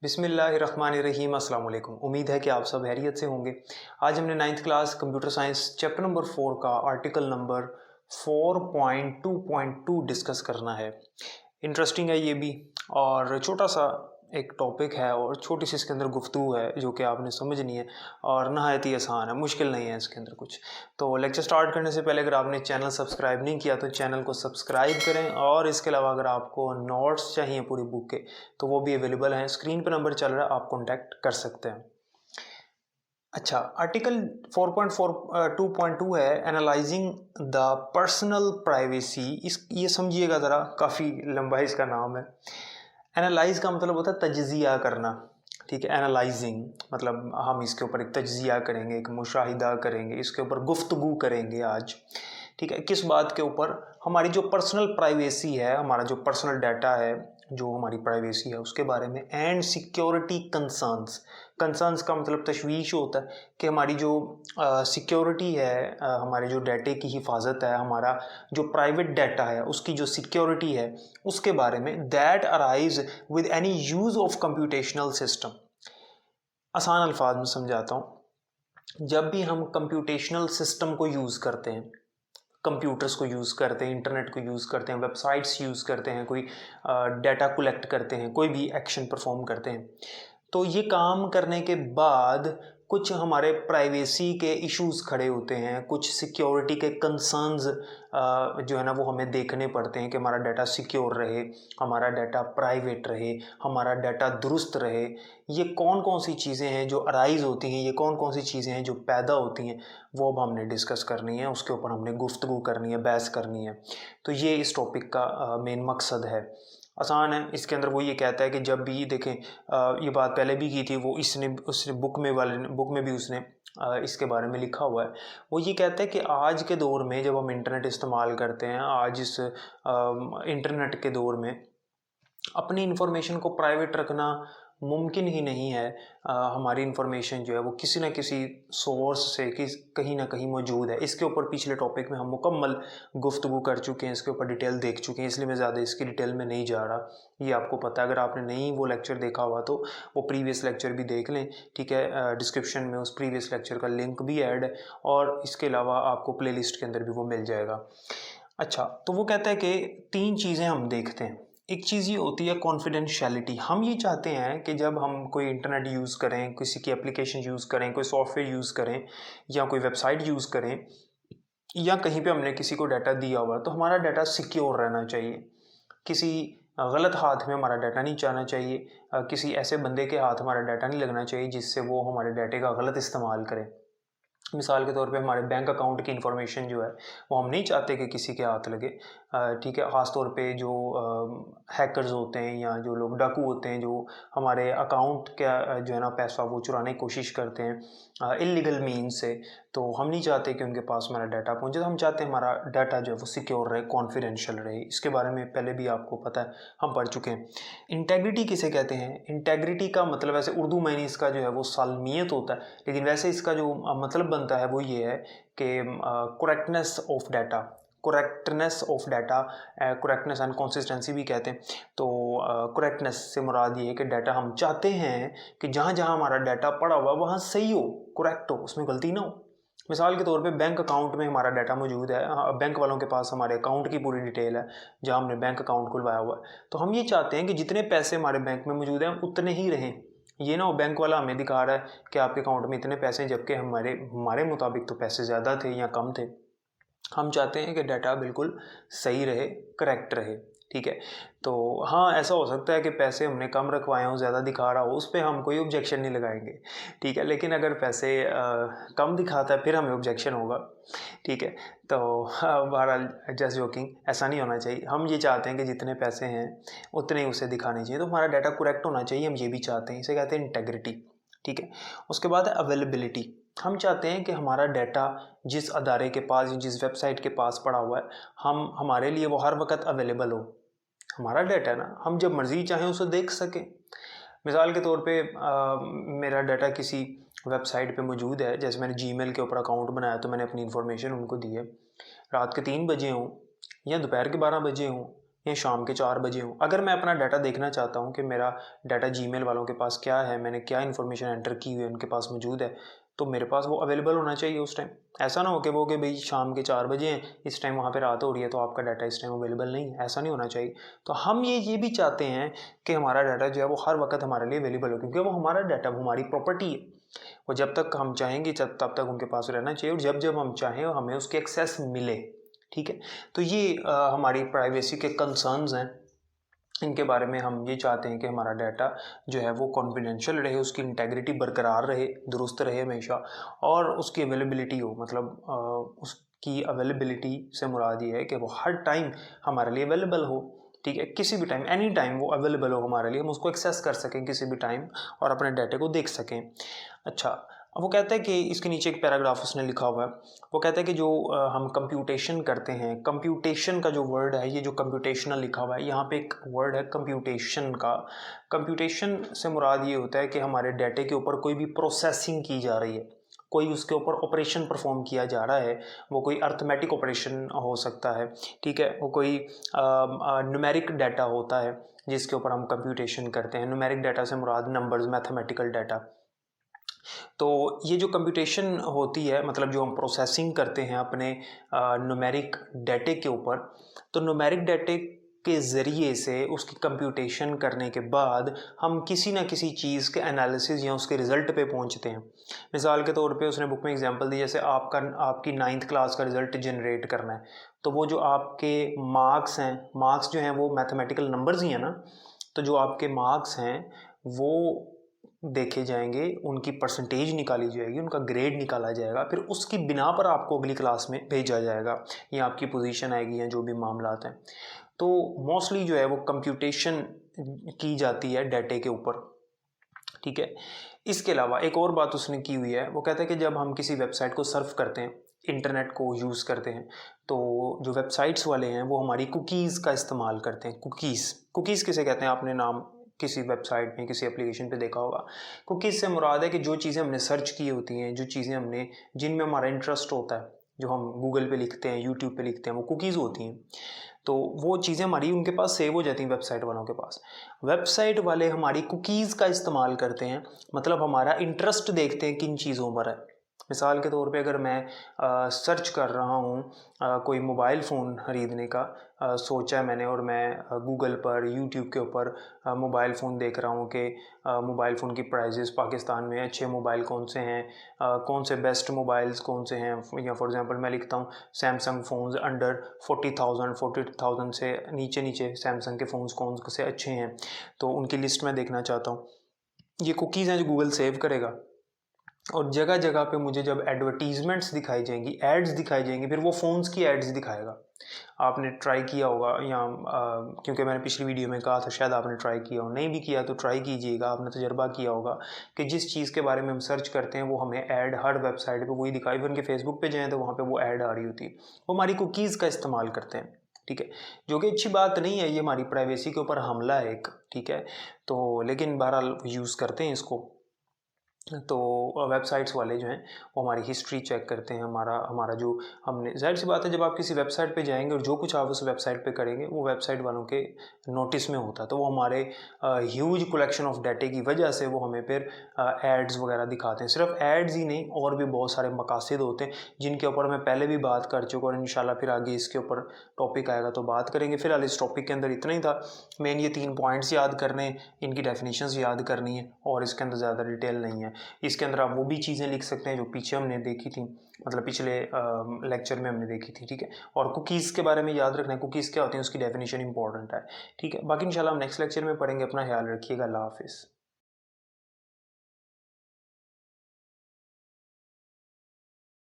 बिस्मिल्लाहिर्रहमानिर्रहीम अस्सलाम वालेकुम। उम्मीद है कि आप सब खैरियत से होंगे। आज हमने 9th class computer science chapter number 4 का आर्टिकल नंबर 4.2.2 डिस्कस करना है। इंटरेस्टिंग है ये भी, और छोटा सा एक टॉपिक है और छोटी सी इसके अंदर गुफ्तगू है जो कि आपने समझनी है और नहायत ही आसान है, मुश्किल नहीं है इसके अंदर कुछ। तो लेक्चर स्टार्ट करने से पहले अगर आपने चैनल सब्सक्राइब नहीं किया तो चैनल को सब्सक्राइब करें, और इसके अलावा अगर आपको नोट्स चाहिए पूरी बुक के तो वो भी अवेलेबल हैं। स्क्रीन पर नंबर चल रहा है, आप कॉन्टैक्ट कर सकते हैं। अच्छा, आर्टिकल 4.4.2.2 है एनालाइजिंग द पर्सनल प्राइवेसी। इस ये समझिएगा ज़रा, काफ़ी लंबा इसका नाम है। एनालाइज का मतलब होता है तज्जिया करना, ठीक है। एनालाइजिंग मतलब हम इसके ऊपर एक तज्जिया करेंगे, एक मुशाहिदा करेंगे, इसके ऊपर गुफ्तगू करेंगे आज, ठीक है। किस बात के ऊपर? हमारी जो पर्सनल प्राइवेसी है, हमारा जो पर्सनल डाटा है, जो हमारी प्राइवेसी है उसके बारे में, एंड सिक्योरिटी कंसर्न्स। कंसर्न्स का मतलब तशवीश होता है कि हमारी जो सिक्योरिटी है, हमारे जो डाटे की हिफाजत है, हमारा जो प्राइवेट डाटा है उसकी जो सिक्योरिटी है उसके बारे में, that arise with any use of computational system. आसान अल्फाज में समझाता हूँ। जब भी हम कंप्यूटेशनल सिस्टम को यूज़ करते हैं, कंप्यूटर्स को यूज़ करते हैं, इंटरनेट को यूज़ करते हैं, वेबसाइट्स यूज़ करते हैं, कोई डाटा कलेक्ट करते हैं, कोई भी एक्शन परफॉर्म करते हैं, तो ये काम करने के बाद कुछ हमारे प्राइवेसी के इश्यूज खड़े होते हैं, कुछ सिक्योरिटी के कंसर्न्स जो है ना वो हमें देखने पड़ते हैं कि हमारा डाटा सिक्योर रहे, हमारा डाटा प्राइवेट रहे, हमारा डाटा दुरुस्त रहे। ये कौन कौन सी चीज़ें हैं जो अराइज होती हैं, ये कौन कौन सी चीज़ें हैं जो पैदा होती हैं, वो अब हमने डिस्कस करनी है, उसके ऊपर हमने गुफ्तगू करनी है, बहस करनी है। तो ये इस टॉपिक का मेन मकसद है। आसान है, इसके अंदर वो ये कहता है कि जब भी देखें, ये बात पहले भी की थी, वो इसने उसने बुक में भी उसने इसके बारे में लिखा हुआ है। वो ये कहता है कि आज के दौर में जब हम इंटरनेट इस्तेमाल करते हैं, आज इस इंटरनेट के दौर में अपनी इन्फॉर्मेशन को प्राइवेट रखना मुमकिन ही नहीं है। हमारी इन्फॉर्मेशन जो है वो किसी न किसी सोर्स से कहीं ना कहीं मौजूद है। इसके ऊपर पिछले टॉपिक में हम मुकम्मल गुफ्तगू कर चुके हैं, इसके ऊपर डिटेल देख चुके हैं, इसलिए मैं ज़्यादा इसकी डिटेल में नहीं जा रहा। ये आपको पता है, अगर आपने नहीं वो लेक्चर देखा हुआ तो वो प्रीवियस लेक्चर भी देख लें, ठीक है। डिस्क्रिप्शन में उस प्रीवियस लेक्चर का लिंक भी ऐड है, और इसके अलावा आपको प्ले लिस्ट के अंदर भी वो मिल जाएगा। अच्छा, तो वो कहता है कि 3 चीज़ें हम देखते हैं। एक चीज़ ये होती है कॉन्फिडेंशियलिटी। हम ये चाहते हैं कि जब हम कोई इंटरनेट यूज़ करें, किसी की एप्लीकेशन यूज़ करें, कोई सॉफ्टवेयर यूज़ करें, या कोई वेबसाइट यूज़ करें, या कहीं पे हमने किसी को डाटा दिया हुआ है, तो हमारा डाटा सिक्योर रहना चाहिए। किसी गलत हाथ में हमारा डाटा नहीं जाना चाहिए, किसी ऐसे बंदे के हाथ हमारा डाटा नहीं लगना चाहिए जिससे वो हमारे डाटे का गलत इस्तेमाल करे। मिसाल के तौर पे हमारे बैंक अकाउंट की इन्फॉर्मेशन जो है वो हम नहीं चाहते कि किसी के हाथ लगे, ठीक है। ख़ास तौर पे जो हैकर्स होते हैं या जो लोग डाकू होते हैं, जो हमारे अकाउंट का जो है ना पैसा वो चुराने की कोशिश करते हैं इलीगल मीन्स से, तो हम नहीं चाहते कि उनके पास हमारा डाटा पहुंचे। तो हम चाहते हैं हमारा डाटा जो है वो सिक्योर रहे, कॉन्फिडेंशियल रहे। इसके बारे में पहले भी आपको पता है, हम पढ़ चुके हैं। इंटेग्रिटी किसे कहते हैं? इंटेग्रिटी का मतलब ऐसे उर्दू में इसका जो है वो सालमियत होता है, लेकिन वैसे इसका जो मतलब बनता है वो ये है कि correctness of data, correctness of data, correctness and consistency भी कहते हैं। तो करेक्टनेस से मुराद ये है कि डाटा हम चाहते हैं कि जहाँ जहाँ हमारा डाटा पड़ा हुआ वहाँ सही हो, करेक्ट हो, उसमें गलती ना हो। मिसाल के तौर पे बैंक अकाउंट में हमारा डाटा मौजूद है, बैंक वालों के पास हमारे अकाउंट की पूरी डिटेल है जहाँ हमने बैंक अकाउंट खुलवाया हुआ है, तो हम ये चाहते हैं कि जितने पैसे हमारे बैंक में मौजूद हैं उतने ही रहें। ये ना हो बैंक वाला हमें दिखा रहा है कि आपके अकाउंट में इतने पैसे हैं, जबकि हमारे हमारे मुताबिक तो पैसे ज़्यादा थे या कम थे। हम चाहते हैं कि डाटा बिल्कुल सही रहे, करेक्ट रहे, ठीक है। तो हाँ, ऐसा हो सकता है कि पैसे हमने कम रखवाए हों, ज़्यादा दिखा रहा हो, उस पर हम कोई ऑब्जेक्शन नहीं लगाएंगे, ठीक है। लेकिन अगर पैसे कम दिखाता है फिर हमें ऑब्जेक्शन होगा, ठीक है। तो बहरहाल जस्ट जोकिंग, ऐसा नहीं होना चाहिए। हम ये चाहते हैं कि जितने पैसे हैं उतने ही उसे दिखाने चाहिए, तो हमारा डाटा करेक्ट होना चाहिए, हम ये भी चाहते हैं। इसे कहते हैं इंटेग्रिटी, ठीक है। उसके बाद है अवेलेबिलिटी। हम चाहते हैं कि हमारा डाटा जिस अदारे के पास, जिस वेबसाइट के पास पड़ा हुआ है, हमारे लिए वो हर वक्त अवेलेबल हो। हमारा डाटा ना हम जब मर्ज़ी चाहें उसे देख सकें। मिसाल के तौर पे मेरा डाटा किसी वेबसाइट पे मौजूद है, जैसे मैंने जीमेल के ऊपर अकाउंट बनाया तो मैंने अपनी इन्फॉर्मेशन उनको दी है। रात के 3 बजे हों या दोपहर के 12 बजे हों, या शाम के 4 बजे हो, अगर मैं अपना डाटा देखना चाहता हूँ कि मेरा डाटा जीमेल वालों के पास क्या है, मैंने क्या इन्फॉर्मेशन एंटर की हुई है उनके पास मौजूद है, तो मेरे पास वो अवेलेबल होना चाहिए उस टाइम। ऐसा ना हो कि वो कि भाई शाम के 4 बजे हैं, इस टाइम वहाँ पे रात हो रही है तो आपका डाटा इस टाइम अवेलेबल नहीं है, ऐसा नहीं होना चाहिए। तो हम ये भी चाहते हैं कि हमारा डाटा जो है वो हर वक्त हमारे लिए अवेलेबल हो, क्योंकि वो हमारा डाटा, वो हमारी प्रॉपर्टी है। वो जब तक हम चाहेंगे तब तक उनके पास रहना चाहिए, और जब जब हम चाहें हमें उसकी एक्सेस मिले। ठीक है, तो ये हमारी प्राइवेसी के कंसर्न्स हैं। इनके बारे में हम ये चाहते हैं कि हमारा डाटा जो है वो कॉन्फिडेंशियल रहे, उसकी इंटेग्रिटी बरकरार रहे, दुरुस्त रहे हमेशा, और उसकी अवेलेबिलिटी हो, मतलब उसकी अवेलेबिलिटी से मुराद ये है कि वो हर टाइम हमारे लिए अवेलेबल हो। ठीक है, किसी भी टाइम, एनी टाइम वो अवेलेबल हो हमारे लिए, हम उसको एक्सेस कर सकें किसी भी टाइम और अपने डाटे को देख सकें। अच्छा, अब वो कहता है कि इसके नीचे एक पैराग्राफ उसने लिखा हुआ है, वो कहता है कि जो हम कंप्यूटेशन करते हैं, कंप्यूटेशन का जो वर्ड है, ये जो कंप्यूटेशनल लिखा हुआ है, यहाँ पे एक वर्ड है कंप्यूटेशन का। कंप्यूटेशन से मुराद ये होता है कि हमारे डाटे के ऊपर कोई भी प्रोसेसिंग की जा रही है, कोई उसके ऊपर ऑपरेशन परफॉर्म किया जा रहा है। वो कोई अर्थमेटिक ऑपरेशन हो सकता है, ठीक है, वो कोई न्यूमेरिक डाटा होता है जिसके ऊपर हम कंप्यूटेशन करते हैं। न्यूमेरिक डाटा से मुराद नंबर्स, मैथमेटिकल डाटा। तो ये जो कंप्यूटेशन होती है, मतलब जो हम प्रोसेसिंग करते हैं अपने न्यूमेरिक डाटे के ऊपर, तो न्यूमेरिक डाटे के ज़रिए से उसकी कंप्यूटेशन करने के बाद हम किसी ना किसी चीज़ के एनालिसिस या उसके रिज़ल्ट पे पहुंचते हैं। मिसाल के तौर पे उसने बुक में एग्जांपल दी, जैसे आपकी 9th क्लास का रिज़ल्ट जनरेट करना है, तो वो जो आपके मार्क्स हैं, मार्क्स जो हैं वो मैथमेटिकल नंबर्स ही हैं ना, तो जो आपके मार्क्स हैं वो देखे जाएंगे, उनकी परसेंटेज निकाली जाएगी, उनका ग्रेड निकाला जाएगा, फिर उसकी बिना पर आपको अगली क्लास में भेजा जाएगा, या आपकी पोजीशन आएगी, या जो भी मामला हैं। तो मोस्टली जो है वो कंप्यूटेशन की जाती है डाटे के ऊपर। ठीक है, इसके अलावा एक और बात उसने की हुई है, वो कहता है कि जब हम किसी वेबसाइट को सर्फ करते हैं, इंटरनेट को यूज़ करते हैं, तो जो वेबसाइट्स वाले हैं वो हमारी कुकीज़ का इस्तेमाल करते हैं। कुकीज़ किसे कहते हैं, आपने नाम किसी वेबसाइट में, किसी एप्लीकेशन पे देखा होगा। कुकीज़ से मुराद है कि जो चीज़ें हमने सर्च की होती हैं, जो चीज़ें हमने, जिनमें हमारा इंटरेस्ट होता है, जो हम गूगल पे लिखते हैं, यूट्यूब पे लिखते हैं, वो कुकीज़ होती हैं। तो वो चीज़ें हमारी उनके पास सेव हो जाती हैं, वेबसाइट वालों के पास। वेबसाइट वाले हमारी कुकीज़ का इस्तेमाल करते हैं, मतलब हमारा इंटरेस्ट देखते हैं किन चीज़ों पर है। मिसाल के तौर पे अगर मैं सर्च कर रहा हूँ कोई मोबाइल फ़ोन ख़रीदने का, सोचा है मैंने, और मैं गूगल पर, यूट्यूब के ऊपर मोबाइल फ़ोन देख रहा हूँ कि मोबाइल फ़ोन की प्राइजेस पाकिस्तान में अच्छे मोबाइल कौन से हैं, कौन से बेस्ट मोबाइल्स कौन से हैं, या फॉर एग्जांपल मैं लिखता हूँ सैमसंग फ़ोन्स अंडर 40,000 से नीचे नीचे सैमसंग के फ़ोन्स कौन से अच्छे हैं, तो उनकी लिस्ट मैं देखना चाहता हूँ। ये कुकीज़ हैं जो गूगल सेव करेगा, और जगह जगह पे मुझे जब एडवर्टीजमेंट्स दिखाई जाएंगी, एड्स दिखाई जाएंगी, फिर वो फ़ोन्स की एड्स दिखाएगा। आपने ट्राई किया होगा, या क्योंकि मैंने पिछली वीडियो में कहा था, शायद आपने ट्राई किया हो, नहीं भी किया तो ट्राई कीजिएगा, आपने तजर्बा किया होगा कि जिस चीज़ के बारे में हम सर्च करते हैं वो हमें ऐड हर वेबसाइट पे वही दिखाई, इवन कि फेसबुक पे जाएँ तो वहाँ पे वो ऐड आ रही होती है। वो हमारी कुकीज़ का इस्तेमाल करते हैं, ठीक है, जो कि अच्छी बात नहीं है, ये हमारी प्राइवेसी के ऊपर हमला है एक, ठीक है। तो लेकिन बहरहाल यूज़ करते हैं इसको। तो वेबसाइट्स वाले जो हैं वो हमारी हिस्ट्री चेक करते हैं, हमारा हमारा जो हमने, ज़ाहिर सी बात है, जब आप किसी वेबसाइट पे जाएंगे और जो कुछ आप उस वेबसाइट पे करेंगे वो वेबसाइट वालों के नोटिस में होता है, तो वो हमारे ह्यूज कलेक्शन ऑफ डाटे की वजह से वो हमें फिर एड्स वगैरह दिखाते हैं। सिर्फ एड्स ही नहीं, और भी बहुत सारे मकासद होते हैं जिनके ऊपर मैं पहले भी बात कर चुका, और इंशाल्लाह फिर आगे इसके ऊपर टॉपिक आएगा तो बात करेंगे। फिलहाल इस टॉपिक के अंदर इतना ही था, मेन ये 3 पॉइंट्स याद करने, इनकी डेफिनेशंस याद करनी है, और इसके अंदर ज़्यादा डिटेल नहीं है। इसके अंदर आप वो भी चीज़ें लिख सकते हैं जो पीछे हमने देखी थी, मतलब पिछले लेक्चर में हमने देखी थी, ठीक है। और कुकीज़ के बारे में याद रखना है, कुकीज़ क्या होती हैं, उसकी डेफिनेशन इंपॉर्टेंट है, ठीक है। बाकी इंशाल्लाह हम नेक्स्ट लेक्चर में पढ़ेंगे। अपना ख्याल रखिएगा, अल्लाह हाफिज़।